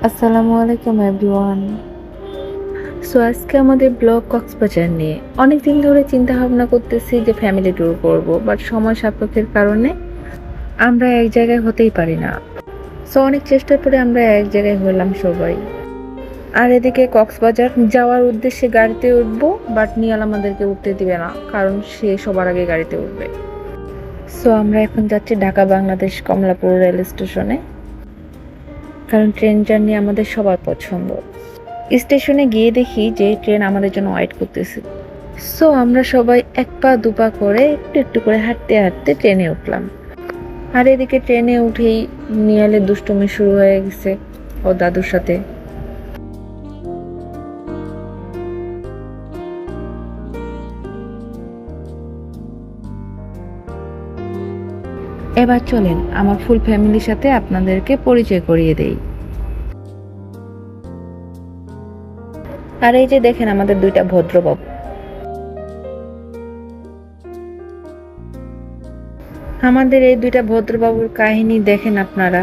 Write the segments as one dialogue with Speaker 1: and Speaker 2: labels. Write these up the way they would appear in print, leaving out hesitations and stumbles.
Speaker 1: আসসালামু আলাইকুম everyone. So আজকে আমাদের ব্লগ কক্সবাজার নিয়ে। অনেক দিন ধরে চিন্তা ভাবনা করতেছি যে ফ্যামিলি ট্যুর করব, বাট সময় সাপেক্ষের কারণে আমরা এক জায়গায় হতেই পারি না। সো অনেক চেষ্টার পরে আমরা এক জায়গায় হলাম সবাই। আর এদিকে কক্সবাজার যাওয়ার উদ্দেশ্যে গাড়িতে উঠবো, বাট নিয়াল আমাদেরকে উঠতে দিবে না, কারণ সে সবার আগে গাড়িতে উঠবে। সো আমরা এখন যাচ্ছি ঢাকা বাংলাদেশ কমলাপুর রেল স্টেশনে, কারণ ট্রেন জার্নি আমাদের সবার পছন্দ। স্টেশনে গিয়ে দেখি যে ট্রেন আমাদের জন্য ওয়েট করতেছে। সো আমরা সবাই এক পা দুপা করে একটু একটু করে হাঁটতে হাঁটতে ট্রেনে উঠলাম। আর এদিকে ট্রেনে উঠেই নিয়ালের দুষ্টুমি শুরু হয়ে গেছে ও দাদুর সাথে। এবার চলেন আমার ফুল ফ্যামিলির সাথে আপনাদেরকে পরিচয় করিয়ে দেই। আর এই যে দেখেন আমাদের দুইটা ভদ্রবাবু। আমাদের এই দুইটা ভদ্রবাবুর কাহিনী দেখেন আপনারা।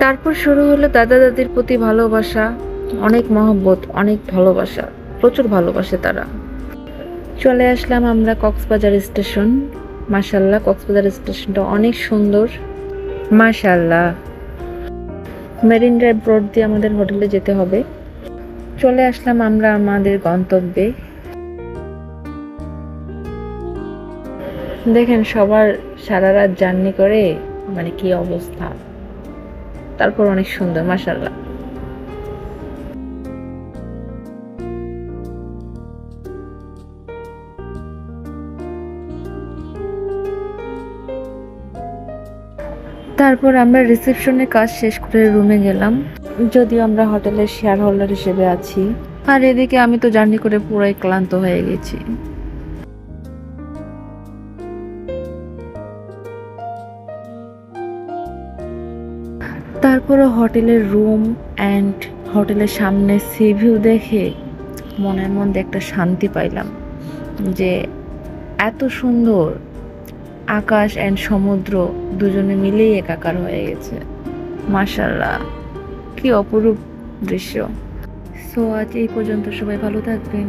Speaker 1: তারপর শুরু হলো দাদা দাদির প্রতি ভালোবাসা, অনেক মহব্বত, অনেক ভালোবাসা, প্রচুর ভালোবাসে তারা। চলে আসলাম আমরা কক্সবাজার স্টেশন। মাশাআল্লাহ, কক্সবাজার স্টেশনটা অনেক সুন্দর। মাশাআল্লাহ। মেরিন ড্রাইভ রোড দিয়ে আমাদের হোটেলে যেতে হবে। চলে আসলাম আমরা আমাদের গন্তব্যে। দেখেন সবার সারা রাত জার্নি করে মানে কি অবস্থা, তারপর অনেক সুন্দর মাশাআল্লাহ। তারপর আমরা রিসেপশনের কাজ শেষ করে রুমে গেলাম, যদিও আমরা হোটেলের শেয়ার হোল্ডার হিসেবে আছি। আর এদিকে আমি তো জার্নি করে পুরাই ক্লান্ত হয়ে গেছি। তারপরে হোটেলের রুম অ্যান্ড হোটেলের সামনে সি ভিউ দেখে মনের মধ্যে একটা শান্তি পাইলাম যে এত সুন্দর আকাশ অ্যান্ড সমুদ্র দুজনে মিলেই একাকার হয়ে গেছে। মাশাআল্লাহ, কি অপরূপ দৃশ্য। সো আজ এই পর্যন্ত, সবাই ভালো থাকবেন।